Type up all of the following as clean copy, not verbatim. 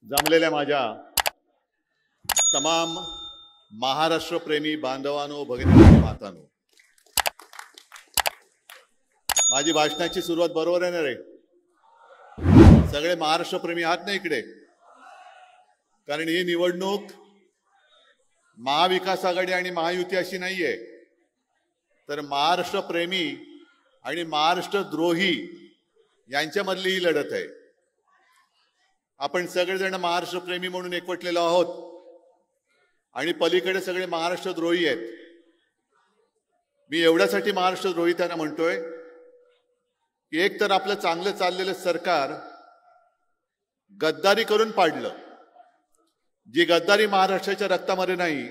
जमलेल्या माझ्या तमाम महाराष्ट्र प्रेमी बांधवांनो, भगिनी, मातांनो, माझी भाषणाची सुरुवात बरोबर आहे ना रे? सगळे महाराष्ट्र प्रेमी आहात ना इकडे? कारण ही निवडणूक महाविकास आघाडी आणि महायुती अशी नाहीये, तर महाराष्ट्र प्रेमी आणि महाराष्ट्र द्रोही यांच्यामधली ही लढत आहे. आपण सगळेजण महाराष्ट्र प्रेमी म्हणून एकवटलेलो आहोत आणि पलीकडे सगळे महाराष्ट्र द्रोही आहेत. मी एवढ्यासाठी महाराष्ट्र द्रोही त्यांना म्हणतोय की एक तर आपलं चांगलं चाललेलं सरकार गद्दारी करून पाडलं. जी गद्दारी महाराष्ट्राच्या रक्तामध्ये नाही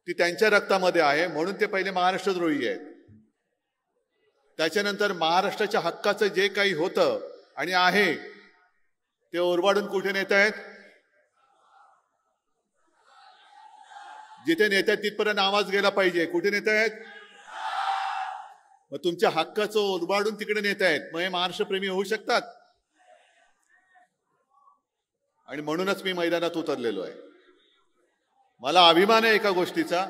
ती त्यांच्या रक्तामध्ये आहे, म्हणून ते पहिले महाराष्ट्र द्रोही आहेत. त्याच्यानंतर महाराष्ट्राच्या हक्काचं जे काही होतं आणि आहे ते ओरबाडून कुठे नेत आहेत? जिथे नेत आहेत तिथपर्यंत आवाज गेला पाहिजे. कुठे नेत आहेत? मग तुमच्या हक्काचं ओरबाडून तिकडे नेत आहेत. मग हे महाराष्ट्र प्रेमी होऊ शकतात? आणि म्हणूनच मी मैदानात उतरलेलो आहे. मला अभिमान आहे एका गोष्टीचा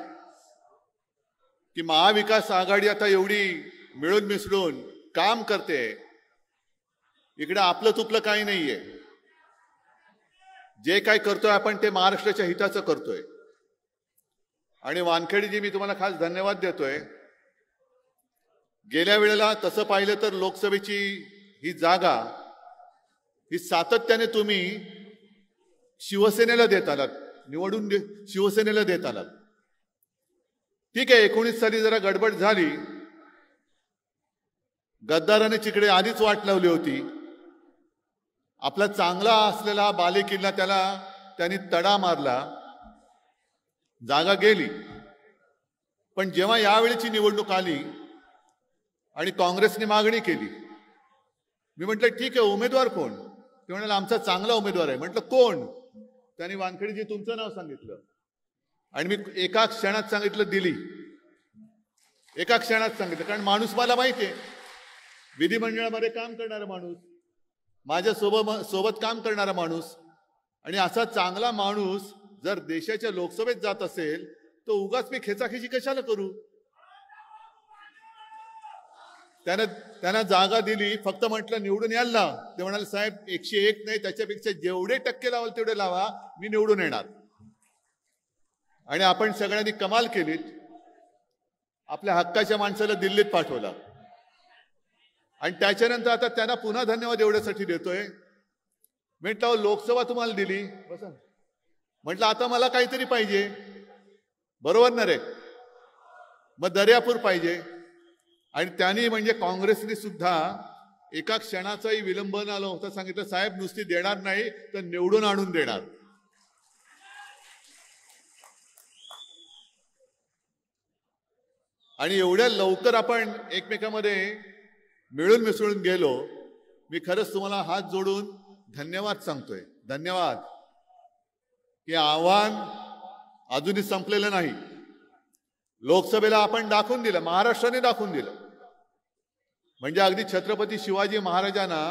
की महाविकास आघाडी आता एवढी मिळून मिसळून काम करते. इकडे आपलं तुपलं काही नाहीये. जे काय करतोय आपण ते महाराष्ट्राच्या हिताचं करतोय. आणि वानखेडेजी, मी तुम्हाला खास धन्यवाद देतोय. गेल्या वेळेला तसं पाहिलं तर लोकसभेची ही जागा ही सातत्याने तुम्ही शिवसेनेला देत आलात, निवडून शिवसेनेला देत आलात. ठीक आहे, 19 साली जरा गडबड झाली. गद्दाराने तिकडे आधीच वाट लावली होती. आपला चांगला असलेला बालेकिल्ला त्याला त्यांनी तडा मारला, जागा गेली. पण जेव्हा यावेळीची निवडणूक आली आणि काँग्रेसने मागणी केली, मी म्हटलं ठीक आहे, उमेदवार कोण? ते म्हणाले आमचा चांगला उमेदवार आहे. म्हटलं कोण? त्यांनी वानखेडेजी तुमचं नाव सांगितलं आणि मी एका क्षणात सांगितलं दिली. एका क्षणात सांगितलं, कारण माणूस मला माहिती आहे. विधिमंडळामध्ये काम करणारा माणूस, माझ्या सोबत काम करणारा माणूस, आणि असा चांगला माणूस जर देशाच्या लोकसभेत जात असेल तर उगाच मी खेचाखेची कशाला करू? त्यांना जागा दिली. फक्त म्हटलं निवडून याल ना? ते म्हणाले साहेब 101 नाही, त्याच्यापेक्षा जेवढे टक्के लावाल तेवढे लावा, मी निवडून येणार. आणि आपण सगळ्यांनी कमाल केली. आपल्या हक्काच्या माणसाला दिल्लीत पाठवला. आणि त्याच्यानंतर आता त्यांना पुन्हा धन्यवाद एवढ्यासाठी देतोय. म्हटलं लोकसभा तुम्हाला दिली, म्हटलं आता मला काहीतरी पाहिजे. बरोबर ना रे? मग दर्यापूर पाहिजे. आणि त्यांनी म्हणजे काँग्रेसने सुद्धा एका क्षणाचाही विलंब न होता सांगितलं साहेब नुसती देणार नाही तर निवडून आणून देणार. आणि एवढ्या लवकर आपण एकमेकांमध्ये मिळून मिसळून गेलो. मी खरंच तुम्हाला हात जोडून धन्यवाद सांगतोय. धन्यवाद. की आव्हान अजूनही संपलेलं नाही. लोकसभेला आपण दाखवून दिलं, महाराष्ट्राने दाखवून दिलं. म्हणजे अगदी छत्रपती शिवाजी महाराजांना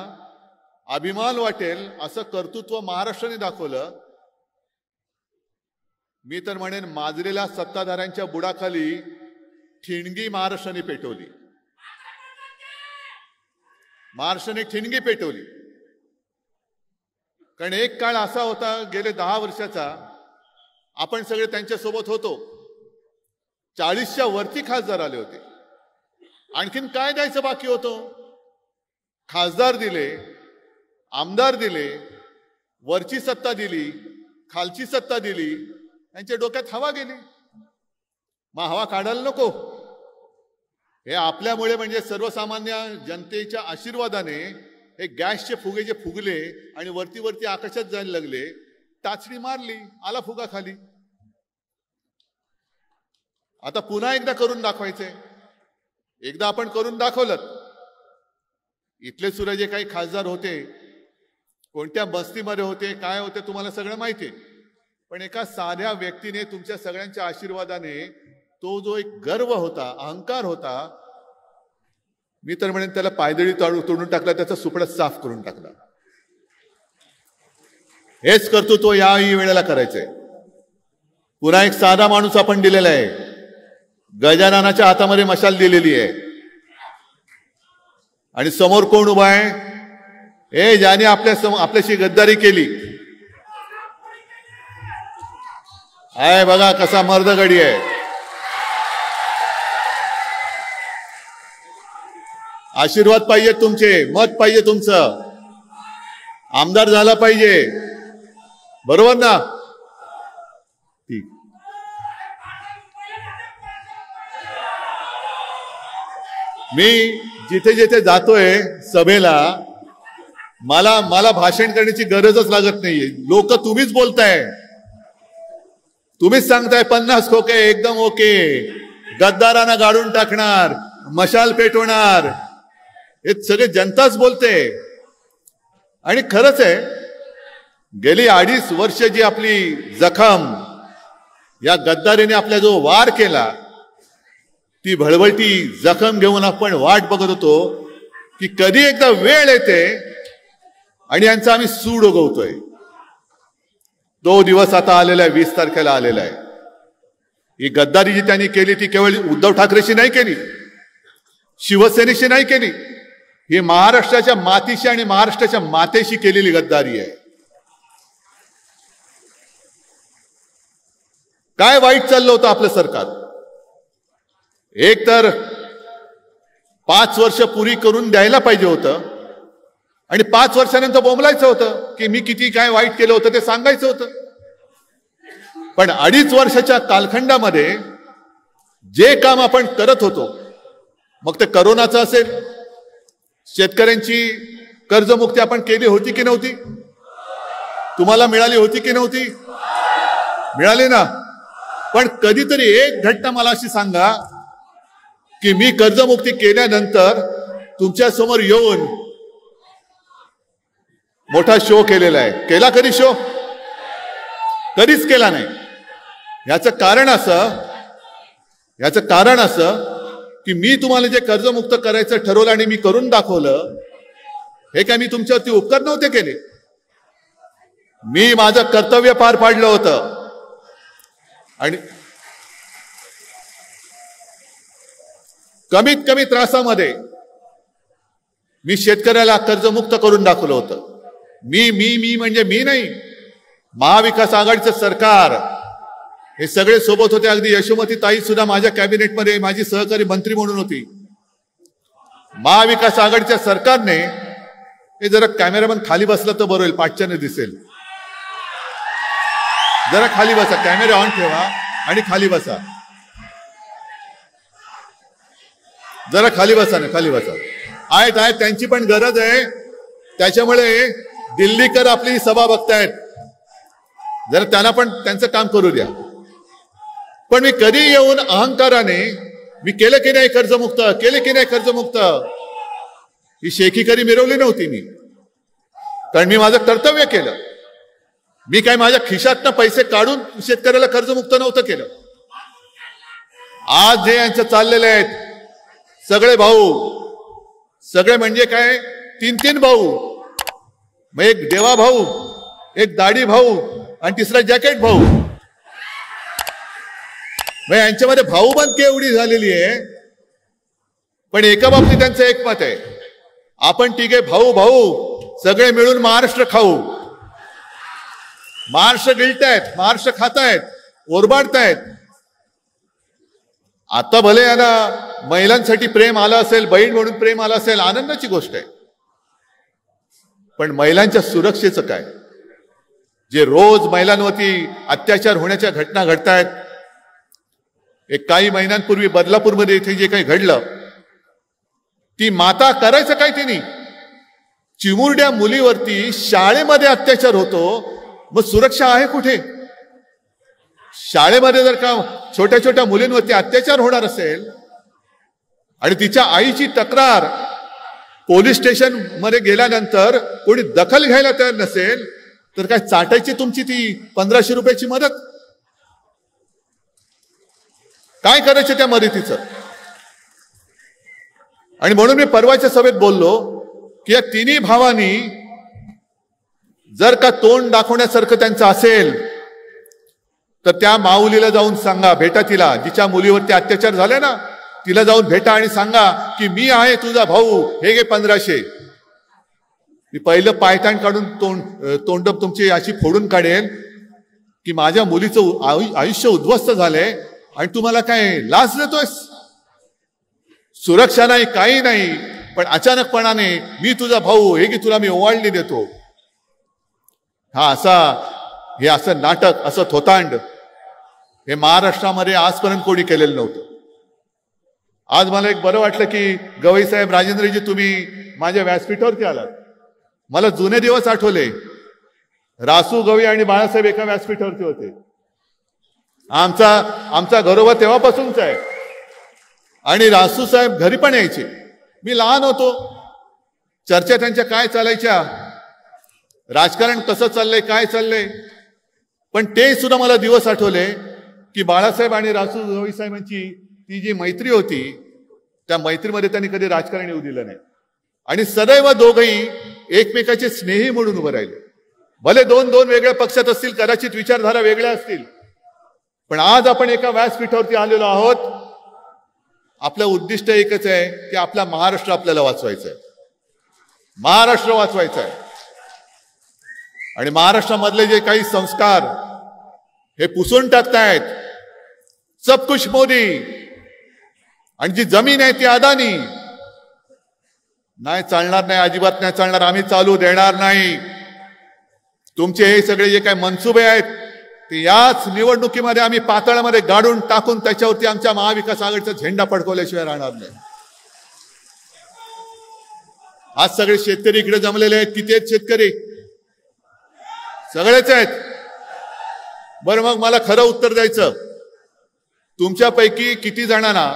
अभिमान वाटेल असं कर्तृत्व महाराष्ट्राने दाखवलं. मी तर म्हणेन माजलेल्या सत्ताधाऱ्यांच्या बुडाखाली ठिणगी महाराष्ट्राने पेटवली. महाराष्ट्राने ठिणगी पेटवली. कारण एक काळ असा होता गेले 10 वर्षाचा, आपण सगळे त्यांच्यासोबत होतो. 40च्या वरती खासदार आले होते. आणखीन काय द्यायचं बाकी होतं? खासदार दिले, आमदार दिले, वरची सत्ता दिली, खालची सत्ता दिली. त्यांच्या डोक्यात हवा गेली. मग हवा काढायला नको? हे आपल्यामुळे म्हणजे सर्वसामान्य जनतेच्या आशीर्वादाने हे गॅसचे फुगे जे फुगले आणि वरती वरती आकाशात जायला लागले. टाचणी मारली, आला फुगा खाली. आता पुन्हा एकदा करून दाखवायचंय. एकदा आपण करून दाखवलं. इथले सुद्धा जे काही खासदार होते, कोणत्या बस्तीमध्ये होते, काय होते, तुम्हाला सगळं माहिती आहे. पण एका साध्या व्यक्तीने तुमच्या सगळ्यांच्या आशीर्वादाने तो जो एक गर्व होता, अहंकार होता, मी तर म्हणेन त्याला पायदळी तोडून टाकला, त्याचा सुपडा साफ करून टाकला. हेच कर्तृत्व याही वेळेला करायचंय. पुन्हा एक साधा माणूस आपण दिलेला आहे. गजाननाच्या हातामध्ये मशाल दिलेली आहे आणि समोर कोण उभा आहे? हे ज्याने आपल्याशी गद्दारी केली आहे. बघा कसा मर्दगडी आहे. आशीर्वाद पाहिजे तुमचे, मत पाहिजे तुमचं, आमदार झाला पाहिजे. बरोबर ना? ठीक. मी जिथे जिथे जातोय सभेला मला भाषण करण्याची गरजच लागत नाहीये. लोक तुम्हीच बोलताय, तुम्हीच सांगताय 50 खोके एकदम ओके, गद्दारांना गाडून टाकणार, मशाल पेटवणार, हे सगळे जनताच बोलते. आणि खरंच आहे, गेली 2.5 वर्ष जी आपली जखम या गद्दारीने आपल्या जो वार केला, ती भळभळती जखम घेऊन आपण वाट बघत होतो की कधी एकदा वेळ येते आणि यांचा आम्ही सूड उगवतोय. तो दिवस आता आलेला आहे, 20 तारखेला आलेला आहे. ही गद्दारी जी त्यांनी केली ती केवळ उद्धव ठाकरेशी नाही केली, शिवसेनेशी नाही केली, ही महाराष्ट्राच्या मातीशी आणि महाराष्ट्राच्या मातेशी केलेली गद्दारी आहे. काय वाईट चाललं होतं आपलं सरकार? एक तर 5 वर्ष पुरी करून द्यायला पाहिजे होतं आणि 5 वर्षानंतर बोंबलायचं होतं की मी किती काय वाईट केलं होतं ते सांगायचं होतं. पण 2.5 वर्षाच्या कालखंडामध्ये जे काम आपण करत होतो, मग ते करोनाचं असेल, शेतकऱ्यांची कर्जमुक्ती आपण केली होती की नव्हती? तुम्हाला मिळाली होती की नव्हती? मिळाली ना. पण कधीतरी एक घटना मला अशी सांगा की मी कर्जमुक्ती केल्यानंतर तुमच्या समोर येऊन मोठा शो केलेला आहे. केला कधी शो? कधीच केला नाही. याचं कारण असं की मी तुम्हाला जे कर्जमुक्त करायचं ठरवलं आणि मी करून दाखवलं, हे काय मी तुमच्यावरती उपकार नव्हते केले. मी माझं कर्तव्य पार पाडलं होतं आणि कमीत कमी त्रासामध्ये मी शेतकऱ्याला कर्जमुक्त करून दाखवलं होतं. मी म्हणजे मी नाही, महाविकास आघाडीचं सरकार, हे सगळे सोबत होते. अगदी यशोमती ताई सुद्धा माझ्या कॅबिनेटमध्ये माझी सहकारी मंत्री म्हणून होती. महाविकास आघाडीच्या सरकारने, हे जरा कॅमेरामन खाली बसला तर बरं होईल, पाठच्याने दिसेल. जरा खाली बसा, कॅमेरा ऑन ठेवा आणि खाली बसा. जरा खाली बसा ना, खाली बसा. आहेत त्यांची पण गरज आहे, त्याच्यामुळे दिल्लीकर आपली सभा बघतायत, जरा त्यांना पण त्यांचं काम करू द्या. पण मी कधी येऊन अहंकाराने मी केलं की नाही कर्जमुक्त, केलं की नाही कर्जमुक्त, ही शेखीकरी मिरवली नव्हती मी. कारण मी माझं कर्तव्य केलं. मी काय माझ्या खिशातनं पैसे काढून शेतकऱ्याला कर्जमुक्त नव्हतं केलं. आज जे यांचं चाललेले आहेत सगळे भाऊ, सगळे म्हणजे काय 3 भाऊ, मग एक देवा भाऊ, एक दाढी भाऊ आणि तिसरा जॅकेट भाऊ. मग यांच्यामध्ये भाऊबंद एवढी झालेली आहे. पण एका बाबतीत त्यांचं एक मत आहे, आपण तिघे भाऊ भाऊ सगळे मिळून महाराष्ट्र खाऊ. महाराष्ट्र गिळतायत, महाराष्ट्र खातायत, ओरबाडतायत. आता भले यांना महिलांसाठी प्रेम आलं असेल, बहीण म्हणून प्रेम आलं असेल, आनंदाची गोष्ट आहे. पण महिलांच्या सुरक्षेचं काय? जे रोज महिलांवरती अत्याचार होण्याच्या घटना घडतायत. एक काही महिन्यांपूर्वी बदलापूरमध्ये इथे जे काही घडलं, ती माता करायचं काय तिने? चिमुरड्या मुलीवरती शाळेमध्ये अत्याचार होतो, मग सुरक्षा आहे कुठे? शाळेमध्ये जर का छोट्या छोट्या मुलींवरती अत्याचार होणार असेल आणि तिच्या आईची तक्रार पोलीस स्टेशन मध्ये गेल्यानंतर कोणी दखल घ्यायला तयार नसेल, तर काय चाटायची तुमची ती 1500 रुपयाची मदत? काय करायचं त्या मदतीचं? आणि म्हणून मी परवाच्या सभेत बोललो की या 3 भावांनी जर का तोंड दाखवण्यासारखं त्यांचं असेल तर त्या माऊलीला जाऊन सांगा, भेटा तिला, जिच्या मुलीवरती अत्याचार झाले ना, तिला जाऊन भेटा आणि सांगा की मी आहे तुझा भाऊ, हे घे 1500. मी पहिलं पायताण काढून तोंड तुमची अशी फोडून काढेल की माझ्या मुलीचं आयुष्य उद्ध्वस्त झालंय आणि तुम्हाला काय लाच देतोयस? सुरक्षा नाही, काही नाही, पण अचानकपणाने मी तुझा भाऊ, हे की तुला मी ओवाळणी देतो. हे असं नाटक, असं थोतांड हे महाराष्ट्रामध्ये आजपर्यंत कोणी केलेलं नव्हतं. आज मला एक बरं वाटलं की गवई साहेब, राजेंद्रजी, तुम्ही माझ्या व्यासपीठावरती आलात. मला जुने दिवस आठवले. रासू, गवई आणि बाळासाहेब एका व्यासपीठावरती होते. आमचा घरोबा तेव्हापासूनच आहे. आणि रासू साहेब घरी पण यायचे. मी लहान होतो. चर्चा त्यांच्या काय चालायच्या, राजकारण कसं चाललंय, काय चाललंय. पण ते सुद्धा मला दिवस आठवले की बाळासाहेब आणि रासू गवई साहेबांची ती जी मैत्री होती, त्या मैत्रीमध्ये त्यांनी कधी राजकारण येऊ दिलं नाही. आणि सदैव दोघही एकमेकाचे स्नेही म्हणून उभं राहिले. भले दोन वेगळ्या पक्षात असतील, कदाचित विचारधारा वेगळ्या असतील, पण आज आपण एका व्यासपीठावरती आलेलो आहोत. आपलं उद्दिष्ट एकच आहे की आपला महाराष्ट्र आपल्याला वाचवायचा आहे. महाराष्ट्र वाचवायचा आहे. आणि महाराष्ट्रामधले जे काही संस्कार हे पुसून टाकतायत, सब कुछ मोदी, आणि जी जमीन आहे ती अदानी, नाही चालणार, नाही, अजिबात नाही चालणार. आम्ही चालू देणार नाही. तुमचे हे सगळे जे काही मनसुबे आहेत ते याच निवडणुकीमध्ये आम्ही पातळामध्ये गाडून टाकून त्याच्यावरती आमच्या महाविकास आघाडीचा झेंडा फडकवल्याशिवाय राहणार नाही. आज सगळे शेतकरी इकडे जमलेले आहेत. किती आहेत शेतकरी? सगळेच आहेत. बरं, मग मला खरं उत्तर द्यायचं. तुमच्यापैकी किती जणांना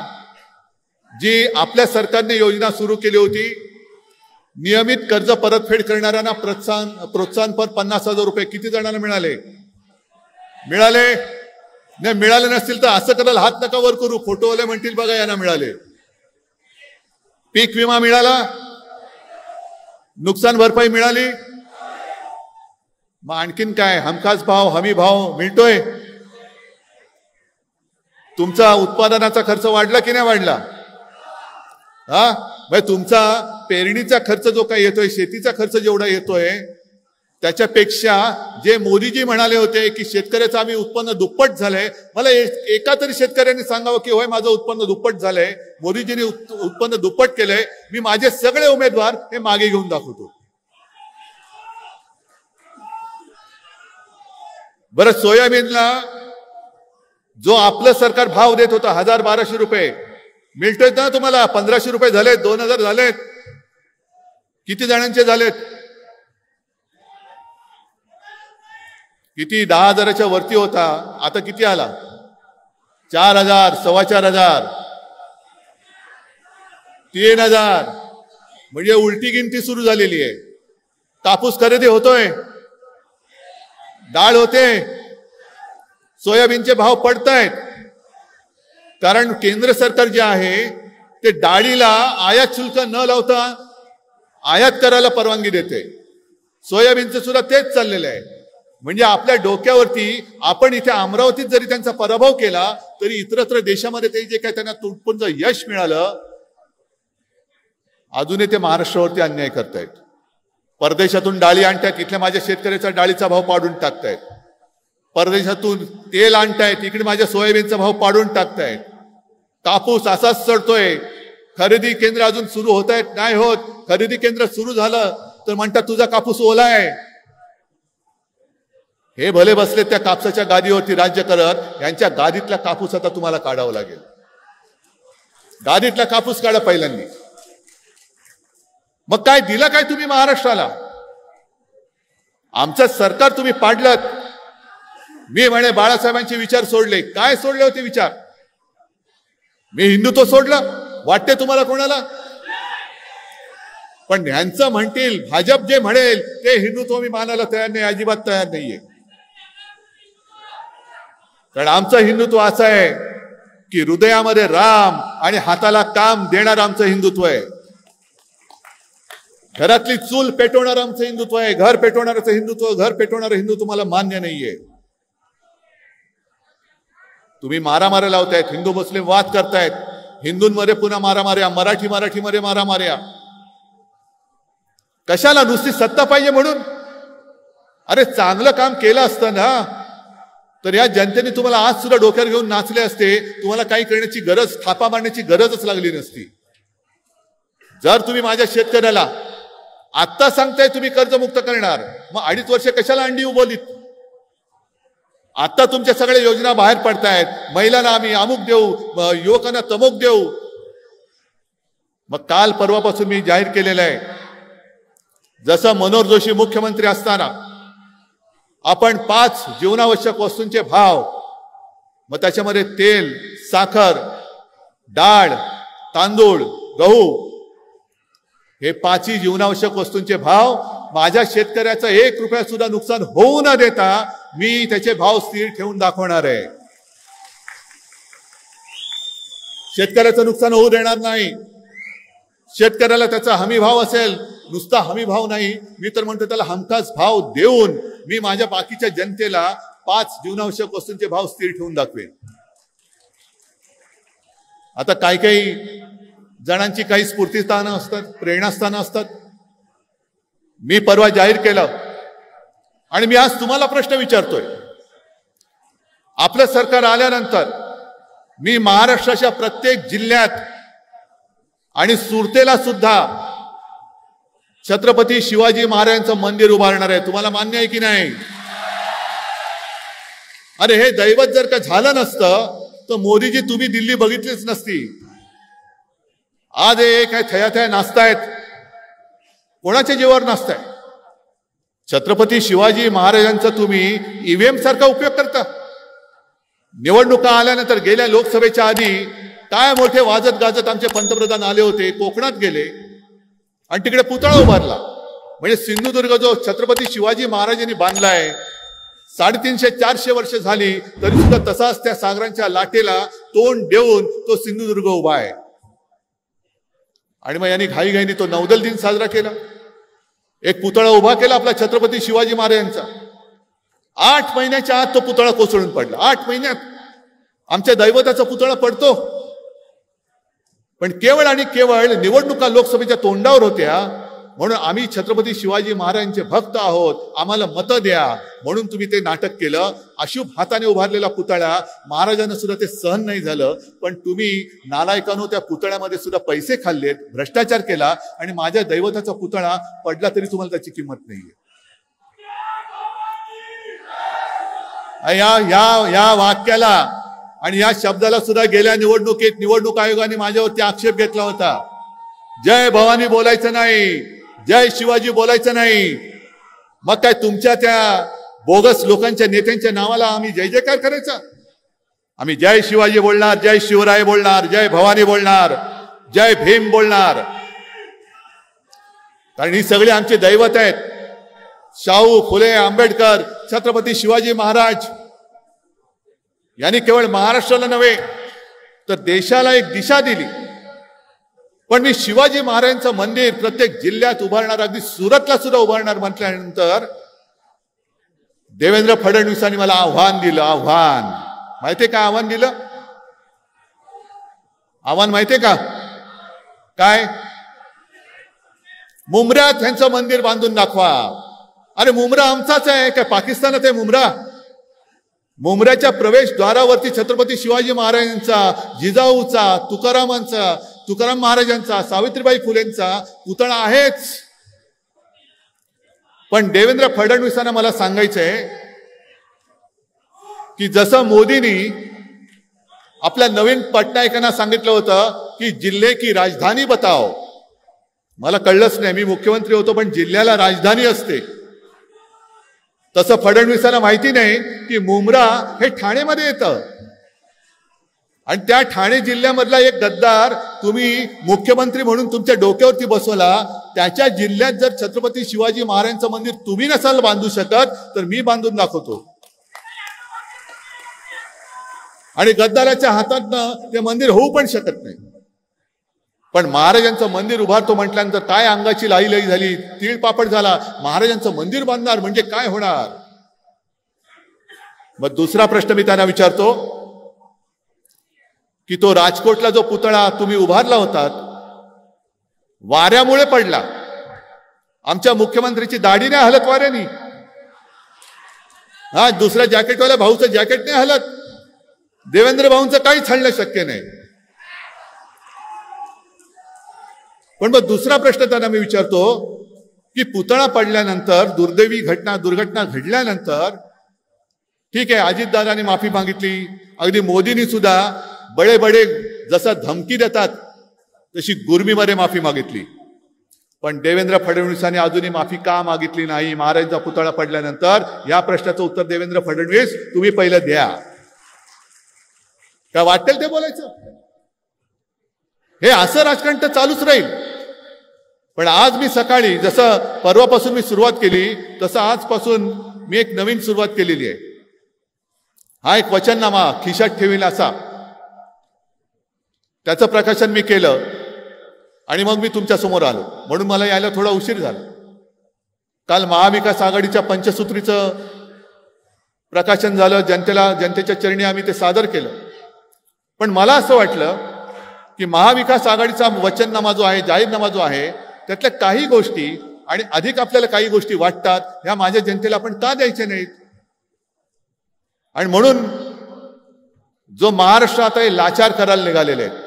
जी आपल्या सरकारने योजना सुरू केली होती, नियमित कर्ज परतफेड करणाऱ्यांना प्रोत्साहनपर 50,000 रुपये, किती जणांना मिळाले? नाही मिळाले नसतील तर असं करायला हात नका वर करू. फोटोवाले म्हणतील बघा यांना मिळाले. पीक विमा मिळाला? नुकसान भरपाई मिळाली? मग आणखीन काय? हमखास भाव, हमी भाव मिळतोय? तुमचा उत्पादनाचा खर्च वाढला की नाही वाढला? म्हणजे तुमचा पेरणीचा खर्च जो काही येतोय, शेतीचा खर्च जेवढा येतोय, त्याच्यापेक्षा जे मोदीजी म्हणाले होते की शेतकऱ्याचं आम्ही उत्पन्न दुप्पट झालंय, मला एका तरी शेतकऱ्यांनी सांगावं की होय माझं उत्पन्न दुप्पट झालंय, मोदीजींनी उत्पन्न दुप्पट केलंय, मी माझे सगळे उमेदवार हे मागे घेऊन दाखवतो. बरं, सोयाबीनला जो आपलं सरकार भाव देत होता 1,000-1,200 रुपये, मिळतोय ना तुम्हाला? 1,500 रुपये झालेत, 2,000 झालेत. किती जणांचे झालेत? किती? 10,000च्या वरती होता, आता किती आला? 4,000, 4,500, 3,000. म्हणजे उलटी गिनती सुरू झालेली आहे. कापूस खरेदी होतोय, डाळ होते, सोयाबीनचे भाव पडतायत. कारण केंद्र सरकार जे आहे ते डाळीला आयात शुल्क न लावता आयात करायला परवानगी देते. सोयाबीनचं सुद्धा तेच चाललेलं आहे. म्हणजे आपल्या डोक्यावरती, आपण इथे अमरावतीत जरी त्यांचा पराभव केला तरी इतरत्र देशामध्ये ते जे काही त्यांना तुटपुंज यश मिळालं, अजूनही ते महाराष्ट्रावरती अन्याय करतायत. परदेशातून डाळी आणतायत, इथल्या माझ्या शेतकऱ्याचा डाळीचा भाव पाडून टाकतायत. परदेशातून तेल आणतायत, इकडे माझ्या सोयाबीनचा भाव पाडून टाकतायत. कापूस असाच चढतोय. खरेदी केंद्र अजून सुरू होत आहेत, नाही होत. खरेदी केंद्र सुरू झालं तर म्हणतात तुझा कापूस ओला आहे. हे भले बसले त्या कापसाच्या गादीवरती राज्य करत, यांच्या गादीतला कापूस आता तुम्हाला काढावा लागेल. गादीतला कापूस काढा पहिल्यांदा. मग काय दिलं काय तुम्ही महाराष्ट्राला? आमचं सरकार तुम्ही पाडलं. मी म्हणे बाळासाहेबांचे विचार सोडले. काय सोडले होते विचार? मी हिंदुत्व सोडलं वाटते तुम्हाला कोणाला? पण यांचं म्हणतील, भाजप जे म्हणेल ते हिंदुत्व मी मानायला तयार नाही, अजिबात तयार नाहीये. कारण आमचं हिंदुत्व असं आहे की हृदयामध्ये राम आणि हाताला काम देणारं आमचं हिंदुत्व आहे. घरातली चूल पेटवणारं आमचं हिंदुत्व आहे, घर पेटवणारचं हिंदुत्व, घर पेटवणारं हिंदुत्व मला मान्य नाहीये. तुम्ही मारामाऱ्या लावतायत, हिंदू मुस्लिम वाद करतायत, हिंदूंमध्ये पुन्हा मारामाऱ्या, मराठीमध्ये मारामाऱ्या. कशाला? नुसती सत्ता पाहिजे म्हणून? अरे चांगलं काम केलं असतं ना तर या जनतेने तुम्हाला आज सुद्धा डोक्यावर घेऊन नाचले असते, तुम्हाला काही करण्याची गरज, थापा मारण्याची गरजच लागली नसती. जर तुम्ही माझ्या शेतकऱ्याला आत्ता सांगताय तुम्ही कर्जमुक्त करणार, मग 2.5 वर्ष कशाला अंडी उभवलीत? आता तुमच्या सगळ्या योजना बाहेर पडतायत, महिलांना आम्ही अमुक देऊ, युवकांना तमुक देऊ. मग काल परवापासून मी जाहीर केलेलं आहे, जसं मनोहर जोशी मुख्यमंत्री असताना आपण 5 जीवनावश्यक वस्तूंचे भाव, मग त्याच्यामध्ये तेल, साखर, डाळ, तांदूळ, गहू, हे 5ही जीवनावश्यक वस्तूंचे भाव माझ्या शेतकऱ्याचं 1 रुपया सुद्धा नुकसान होऊ न देता मी त्याचे भाव स्थिर ठेवून दाखवणार आहे. शेतकऱ्याचं नुकसान होऊ देणार नाही. शेतकऱ्याला त्याचा हमी भाव असेल, नुसता हमी भाव नाही, मी तर म्हणतो त्याला हमखास भाव देऊन मी माझ्या बाकीच्या जनतेला 5 जीवनावश्यक वस्तूंचे भाव स्थिर ठेवून दाखवेन. आता काही जणांची काही स्फूर्तीस्थानं असतात, प्रेरणास्थानं असतात. मी परवा जाहीर केलं आणि मी आज तुम्हाला प्रश्न विचारतोय. आपलं सरकार आल्यानंतर मी महाराष्ट्राच्या प्रत्येक जिल्ह्यात आणि सुरतेला सुद्धा छत्रपती शिवाजी महाराजांचं मंदिर उभारणार आहे. तुम्हाला मान्य आहे की नाही? अरे हे दैवत जर का झालं नसतं तर मोदीजी तुम्ही दिल्ली बघितलीच नसती. आज हे काय थया नाचतायत, कोणाच्या जीवावर नाचताय? छत्रपती शिवाजी महाराजांचा तुम्ही ईव्हीएम सारखा उपयोग करता. निवडणुका आल्यानंतर गेल्या लोकसभेच्या आधी काय मोठे वाजत गाजत आमचे पंतप्रधान आले होते, कोकणात गेले आणि तिकडे पुतळा उभारला. म्हणजे सिंधुदुर्ग जो छत्रपती शिवाजी महाराजांनी बांधलाय, 350-400 वर्ष झाली तरी सुद्धा तसाच त्या सागरांच्या लाटेला तोंड देऊन तो सिंधुदुर्ग उभा आहे. आणि मग यांनी घाईघाईने तो नौदल दिन साजरा केला, एक पुतळा उभा केला आपला छत्रपती शिवाजी महाराजांचा. 8 महिन्याच्या आत तो पुतळा कोसळून पडला. 8 महिन्यात आमच्या दैवताचा पुतळा पडतो. पण केवळ आणि केवळ निवडणुका लोकसभेच्या तोंडावर होत्या म्हणून आम्ही छत्रपती शिवाजी महाराजांचे भक्त आहोत, आम्हाला मतं द्या म्हणून तुम्ही ते नाटक केलं. अशुभ हाताने उभारलेला पुतळा महाराजांना सुद्धा ते सहन नाही झालं. पण तुम्ही नालायकांनो त्या पुतळ्यामध्ये सुद्धा पैसे खाल्लेत, भ्रष्टाचार केला आणि माझ्या दैवताचा पुतळा पडला तरी तुम्हाला त्याची किंमत नाहीये. या वाक्याला आणि या शब्दाला सुद्धा गेल्या निवडणुकीत निवडणूक आयोगाने माझ्यावरती आक्षेप घेतला होता. जय भवानी बोलायचं नाही, जय शिवाजी बोलायचं नाही. मग काय तुमच्या त्या बोगस लोकांच्या नेत्यांच्या नावाला आम्ही जय जयकार करायचा? आम्ही जय शिवाजी बोलणार, जय शिवराय बोलणार, जय भवानी बोलणार, जय भीम बोलणार. कारण ही सगळी आमचे दैवत आहेत. शाहू फुले आंबेडकर, छत्रपती शिवाजी महाराज यांनी केवळ महाराष्ट्राला नव्हे तर देशाला एक दिशा दिली. पण मी शिवाजी महाराजांचं मंदिर प्रत्येक जिल्ह्यात उभारणार, अगदी सुरतला सुद्धा उभारणार म्हटल्यानंतर देवेंद्र फडणवीसांनी मला आव्हान दिलं. आव्हान माहितीये का? आव्हान दिलं. आव्हान माहितीये का काय? मुंब्र्यात ह्यांचं मंदिर बांधून दाखवा. अरे मुंब्रा आमचाच आहे काय? पाकिस्तानात आहे मुंब्रा? मुंब्र्याच्या प्रवेशद्वारावरती छत्रपती शिवाजी महाराजांचा, जिजाऊचा, तुकाराम महाराजांचा, सावित्रीबाई फुलेंचा पुतळा आहेच. पण देवेंद्र फडणवीसांना मला सांगायचंय की जसं मोदींनी आपल्या नवीन पटनायकांना सांगितलं होतं की जिल्हे की राजधानी बताओ, मला कळलंच नाही, मी मुख्यमंत्री होतो पण जिल्ह्याला राजधानी असते. तसं फडणवीसांना माहिती नाही की मुंब्रा हे ठाणेमध्ये येतं आणि त्या ठाणे जिल्ह्यामधला एक गद्दार तुम्ही मुख्यमंत्री म्हणून तुमच्या डोक्यावरती बसवला. त्याच्या जिल्ह्यात जर छत्रपती शिवाजी महाराजांचं मंदिर तुम्ही नसाल बांधू शकत तर मी बांधून दाखवतो. आणि गद्दाराच्या हातातनं ते मंदिर होऊ पण शकत नाही. पण महाराजांचं मंदिर उभारतो म्हटल्यानंतर काय अंगाची लाई झाली, तीळ पापड झाला. महाराजांचं मंदिर बांधणार म्हणजे काय होणार? मग दुसरा प्रश्न मी त्यांना विचारतो की तो राजकोटला जो पुतळा तुम्ही उभारला होतात वाऱ्यामुळे पडला. आमच्या मुख्यमंत्र्याची दाढी नाही हलत वाऱ्यानी. हा दुसऱ्या जॅकेटवाल्या भाऊचं जॅकेट नाही हलत. देवेंद्र भाऊंचं काहीच हलणं शक्य नाही. पण मग दुसरा प्रश्न त्यांना मी विचारतो की पुतळा पडल्यानंतर दुर्घटना घडल्यानंतर ठीक आहे, अजितदादांनी माफी मागितली, अगदी मोदींनी सुद्धा बडे जसं धमकी देतात तशी गुरमीमध्ये माफी मागितली. पण देवेंद्र फडणवीसांनी अजूनही माफी का मागितली नाही? महाराजांचा पुतळा पडल्यानंतर या प्रश्नाचं उत्तर देवेंद्र फडणवीस तुम्ही पहिलं द्या. काय वाटेल ते बोलायचं? हे असं राजकारण तर चालूच राहील. पण आज मी सकाळी जसं परवापासून मी सुरुवात केली तसं आजपासून मी एक नवीन सुरुवात केलेली आहे. हा एक वचननामा खिशात ठेवील असा, त्याचं प्रकाशन मी केलं आणि मग मी तुमच्या समोर आलो. म्हणून मला यायला थोडा उशीर झाला. काल महाविकास आघाडीच्या पंचसूत्रीचं प्रकाशन झालं, जनतेच्या चरणी आम्ही ते सादर केलं. पण मला असं वाटलं की महाविकास आघाडीचा वचननामा जो आहे, जाहीरनामा जो आहे, त्यातल्या काही गोष्टी आणि अधिक आपल्याला काही गोष्टी वाटतात ह्या माझ्या जनतेला आपण का द्यायच्या नाहीत? आणि म्हणून जो महाराष्ट्र आता हे लाचार करायला निघालेले आहेत,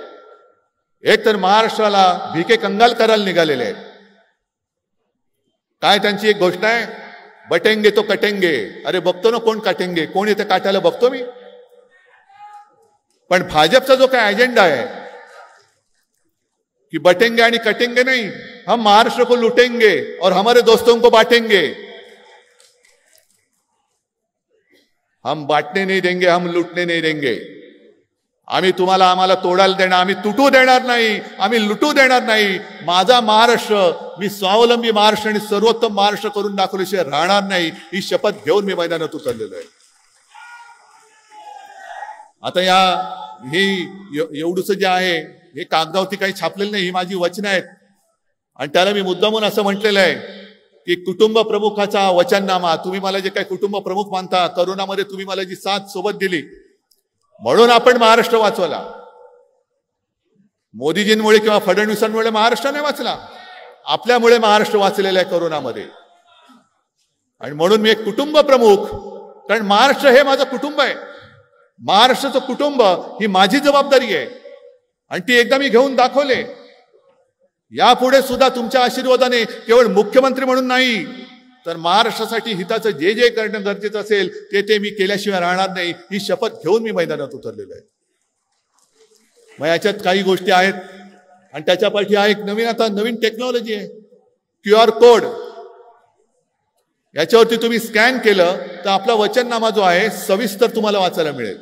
एक तर महाराष्ट्राला भिके कंगाल करायला निघालेले आहेत. काय त्यांची एक घोषणा आहे, बटेंगे तो कटेंगे. अरे बघतो ना कोण काटेंगे, कोण येते काटायला बघतो मी. पण भाजपचा जो काय अजेंडा आहे कि बटेंगे आणि कटेंगे नहीं, हम महाराष्ट्र को लूटेंगे और हमारे दोस्तों को बांटेंगे. हम बांटने नहीं देंगे, हम लूटने नहीं देंगे. आम्हाला तोडायला देणार, आम्ही तुटू देणार नाही, आम्ही लुटू देणार नाही. माझा महाराष्ट्र मी स्वावलंबी महाराष्ट्र आणि सर्वोत्तम महाराष्ट्र करून दाखवल्याशिवाय राहणार नाही, ही शपथ घेऊन मी मैदानात उतरलेलो आहे. आता हे एवढंच जे आहे हे कागदावरती काही छापलेलं नाही, ही माझी वचनं आहेत. आणि त्याला मी मुद्दामून असं म्हटलेलं आहे की कुटुंब प्रमुखाचा वचननामा. तुम्ही मला जे काही कुटुंब प्रमुख मानता, करोनामध्ये तुम्ही मला जी साथ सोबत दिली म्हणून आपण महाराष्ट्र वाचवला. मोदीजींमुळे किंवा फडणवीसांमुळे महाराष्ट्र नाही वाचला, आपल्यामुळे महाराष्ट्र वाचलेला आहे करोनामध्ये. आणि म्हणून मी एक कुटुंब प्रमुख, कारण महाराष्ट्र हे माझं कुटुंब आहे. महाराष्ट्राचं कुटुंब ही माझी जबाबदारी आहे आणि ती एकदा मी घेऊन दाखवले. यापुढे सुद्धा तुमच्या आशीर्वादाने केवळ मुख्यमंत्री म्हणून नाही तर महाराष्ट्रासाठी हिताचं जे करणं गरजेचं असेल ते मी केल्याशिवाय राहणार नाही, ही शपथ घेऊन मी मैदानात उतरलेलो आहे. मग याच्यात काही गोष्टी आहेत आणि त्याच्या पाठी एक नवीन टेक्नॉलॉजी आहे, QR कोड. याच्यावरती तुम्ही स्कॅन केलं तर आपला वचननामा जो आहे सविस्तर तुम्हाला वाचायला मिळेल.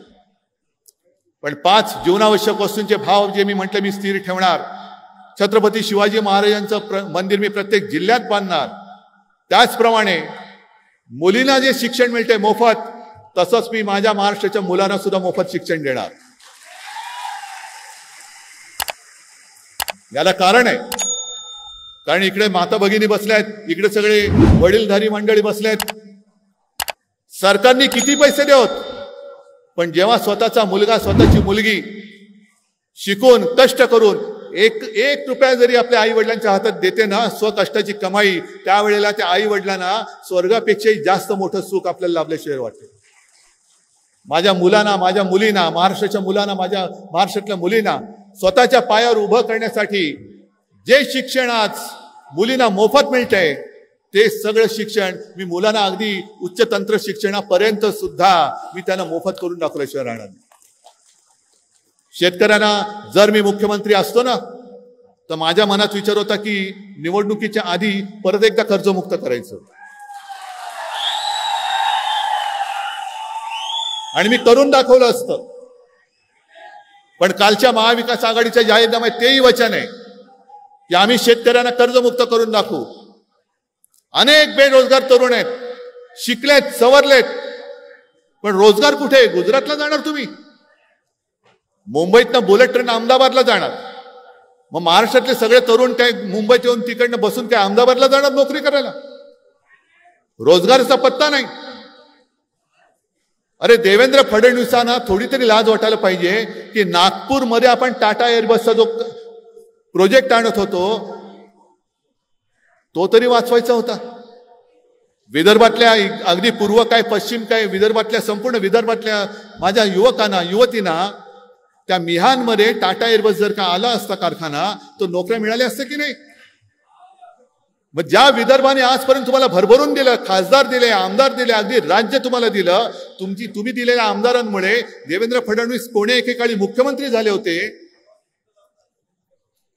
पण 5 जीवनावश्यक वस्तूंचे भाव जे मी म्हटलं मी स्थिर ठेवणार. छत्रपती शिवाजी महाराजांचं मंदिर मी प्रत्येक जिल्ह्यात बांधणार. त्याचप्रमाणे मुलींना जे शिक्षण मिळते मोफत, तसंच मी माझ्या महाराष्ट्राच्या मुलांना सुद्धा मोफत शिक्षण देणार. याला कारण आहे, कारण इकडे माता भगिनी बसल्यात, इकडे सगळे वडीलधारी मंडळी बसल्यात. सरकारने किती पैसे देवत, पण जेव्हा स्वतःचा मुलगा स्वतःची मुलगी शिकून कष्ट करून एक रुपया जरी आपल्या आई वडिलांच्या हातात देते ना, स्वकष्टाची कमाई, त्यावेळेला त्या आई वडिलांना स्वर्गापेक्षाही जास्त मोठं सुख आपल्याला लाभल्याशिवाय वाटते. माझ्या मुलांना, माझ्या मुलींना, महाराष्ट्राच्या मुलांना, माझ्या महाराष्ट्रातल्या मुलींना स्वतःच्या पायावर उभं करण्यासाठी जे शिक्षण आज मुलींना मोफत मिळतंय ते सगळं शिक्षण मी मुलांना अगदी उच्च तंत्र शिक्षणापर्यंत सुद्धा मी त्यांना मोफत करून दाखवल्याशिवाय राहणार नाही. शेतकऱ्यांना जर मी मुख्यमंत्री असतो ना तर माझ्या मनात विचार होता की निवडणुकीच्या आधी परत एकदा कर्जमुक्त करायचं, आणि मी करून दाखवलं असतं. पण कालच्या महाविकास आघाडीच्या जाहीरनाम्यात तेही वचन आहे की आम्ही शेतकऱ्यांना कर्जमुक्त करून दाखवू. अनेक बेरोजगार तरुण आहेत, शिकलेत, सवरलेत, पण रोजगार कुठे? गुजरातला जाणार तुम्ही, मुंबईतनं बुलेट ट्रेन अहमदाबादला जाणार. मग महाराष्ट्रातले सगळे तरुण काय मुंबईत येऊन तिकडनं बसून काय अहमदाबादला जाणार नोकरी करायला? रोजगाराचा पत्ता नाही. अरे देवेंद्र फडणवीसांना थोडी तरी लाज वाटायला पाहिजे की नागपूरमध्ये आपण टाटा एअरबसचा जो प्रोजेक्ट आणत होतो तो तरी वाचवायचा होता. विदर्भातल्या अगदी पूर्व काय पश्चिम काय विदर्भातल्या संपूर्ण विदर्भातल्या माझ्या युवकांना युवतींना त्या मिहानमध्ये टाटा एअरबस जर का आला असता कारखाना तो नोकऱ्या मिळाल्या असत्या की नाही? मग ज्या विदर्भाने आजपर्यंत तुम्हाला भरभरून दिलं, खासदार दिले, आमदार दिले, अगदी राज्य तुम्हाला दिलं, तुम्ही दिलेल्या आमदारांमुळे देवेंद्र फडणवीस कोणे एकेकाळी मुख्यमंत्री झाले होते,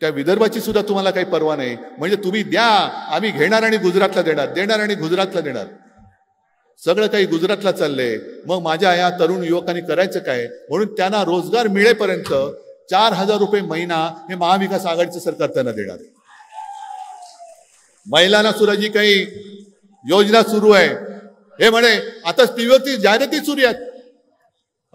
त्या विदर्भाची सुद्धा तुम्हाला काही पर्वा नाही. म्हणजे तुम्ही द्या, आम्ही घेणार आणि गुजरातला देणार, देणार आणि गुजरातला देणार. सगळं काही गुजरातला चाललंय. मग माझ्या या तरुण युवकांनी करायचं काय? म्हणून त्यांना रोजगार मिळेपर्यंत 4,000 रुपये महिना हे महाविकास आघाडीचं सरकार त्यांना देणार आहे. महिलांना सुद्धा जी काही योजना सुरू आहे, हे म्हणे आता टीव्हीवरती जाहिराती सुरू आहेत,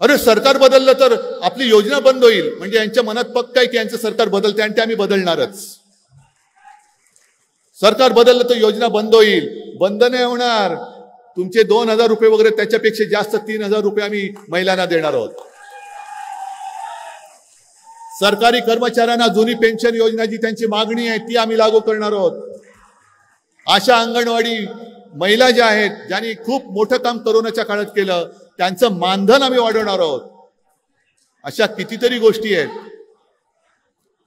अरे सरकार बदललं तर आपली योजना बंद होईल. म्हणजे यांच्या मनात पक्का आहे की यांचं सरकार बदलते आणि ते आम्ही बदलणारच. सरकार बदललं तर योजना बंद होईल. बंद नाही होणार. तुमचे 2,000 रुपये वगैरे त्याच्यापेक्षा जास्त 3,000 रुपये आम्ही महिलांना देणार आहोत. सरकारी कर्मचाऱ्यांना जुनी पेन्शन योजना जी त्यांची मागणी आहे ती आम्ही लागू करणार आहोत. अशा अंगणवाडी महिला ज्या आहेत, ज्यांनी खूप मोठं काम कोरोनाच्या काळात केलं, त्यांचं मानधन आम्ही वाढवणार आहोत. अशा कितीतरी गोष्टी आहेत.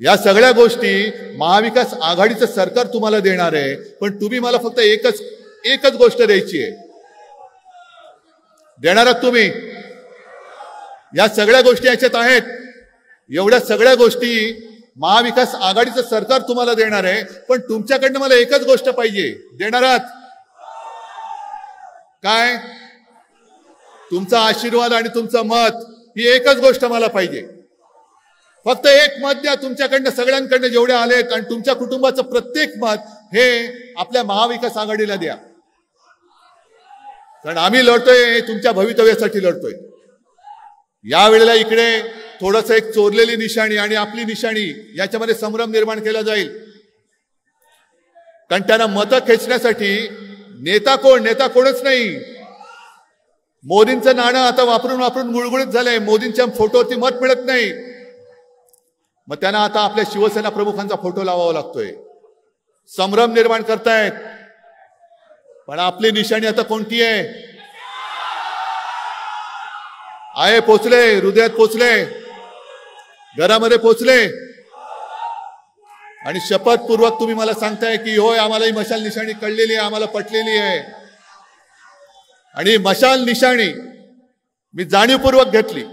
या सगळ्या गोष्टी महाविकास आघाडीचं सरकार तुम्हाला देणार आहे. पण तुम्ही मला फक्त एकच गोष्ट द्यायची आहे. देणार आहात तुम्ही? या सगळ्या गोष्टी याच्यात आहेत. एवढ्या सगळ्या गोष्टी महाविकास आघाडीचं सरकार तुम्हाला देणार आहे. पण तुमच्याकडनं मला एकच गोष्ट पाहिजे. देणार आहात काय? तुमचा आशीर्वाद आणि तुमचं मत. ही एकच गोष्ट मला पाहिजे. फक्त एक मत द्या तुमच्याकडनं, सगळ्यांकडनं जेवढे आलेत, आणि तुमच्या कुटुंबाचं प्रत्येक मत हे आपल्या महाविकास आघाडीला द्या. कारण आम्ही लढतोय हे तुमच्या भवितव्यासाठी लढतोय. यावेळेला इकडे थोडंसं एक चोरलेली निशाणी आणि आपली निशाणी याच्यामध्ये संभ्रम निर्माण केला जाईल. कारण त्यांना मतं खेचण्यासाठी नेता कोणच नाही. मोदींचं नाणं आता वापरून वापरून गुळगुळीत झालंय. मोदींच्या फोटोवरती मत मिळत नाही. मग त्यांना आता आपल्या शिवसेना प्रमुखांचा फोटो लावावा लागतोय. संभ्रम निर्माण करतायत. पण आपली निशाणी आता कोणती आहे? पोचले, हृदयात पोचले, घरामध्ये पोचले. आणि शपथपूर्वक तुम्ही मला सांगताय की होय आम्हाला ही मशाल निशाणी कळलेली आहे, आम्हाला पटलेली आहे. आणि मशाल निशाणी मी जाणीवपूर्वक घेतली.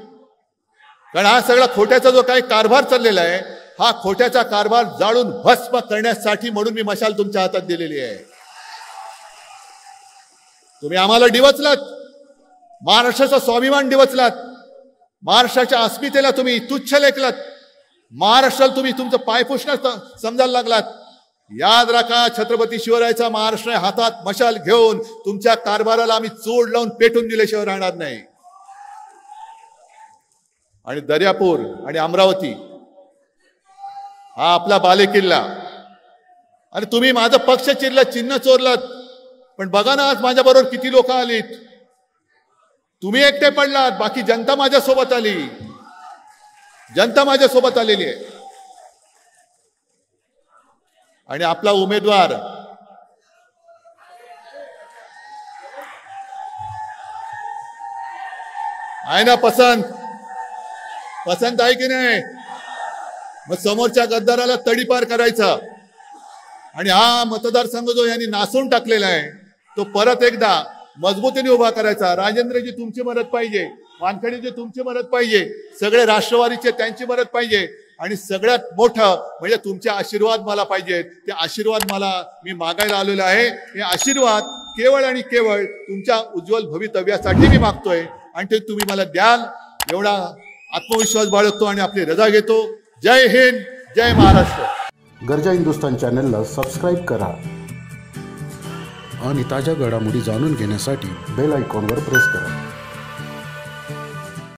कारण हा सगळा खोट्याचा जो काही कारभार चाललेला आहे, हा खोट्याचा कारभार जाळून भस्म करण्यासाठी म्हणून मी मशाल तुमच्या हातात दिलेली आहे. तुम्ही आम्हाला डिवचलात, महाराष्ट्राचा स्वाभिमान डिवचलात, महाराष्ट्राच्या अस्मितेला तुम्ही तुच्छ लेखलात, महाराष्ट्राला तुम्ही तुमचं पायपुसणं समजायला लागलात. याद राखा, छत्रपती शिवरायाचा महाराष्ट्र हातात मशाल घेऊन तुमच्या कारभाराला आम्ही चोड लावून पेटून दिल्याशिवाय राहणार नाही. आणि दर्यापूर आणि अमरावती हा आपला बालेकिल्ला. आणि तुम्ही माझं पक्ष चिरलं, चिन्ह चोरलात. पण बघा ना आज माझ्या बरोबर किती लोक आलीत. तुम्ही एकटे पडलात, बाकी जनता माझ्या सोबत आली. जनता माझ्या सोबत आलेली आहे. आणि आपला उमेदवार आहे ना पसंत आहे की नाही? मग समोरच्या गद्दाराला तडीपार करायचा. आणि हा मतदारसंघ जो यांनी नासून टाकलेला आहे तो परत एकदा मजबूतीने उभा करायचा. राजेंद्रजी तुमची मदत पाहिजे, वानखेडेजी तुमची मदत पाहिजे, सगळे राष्ट्रवादीचे त्यांची मदत पाहिजे. आणि सगळ्यात मोठं म्हणजे तुमचे आशीर्वाद मला पाहिजेत. ते आशीर्वाद मी मागायला आलेलो आहे. हे आशीर्वाद केवळ आणि केवळ तुमच्या उज्ज्वल भवितव्यासाठी मी मागतोय. आणि ते तुम्ही मला द्याल एवढा आत्मविश्वास बाळगतो आणि आपली रजा घेतो. जय हिंद, जय महाराष्ट्र. गर्जा हिंदुस्तान चॅनलला सबस्क्राईब करा आणि ताज्या घडामोडी जाणून घेण्यासाठी बेल आयकॉनवर प्रेस करा.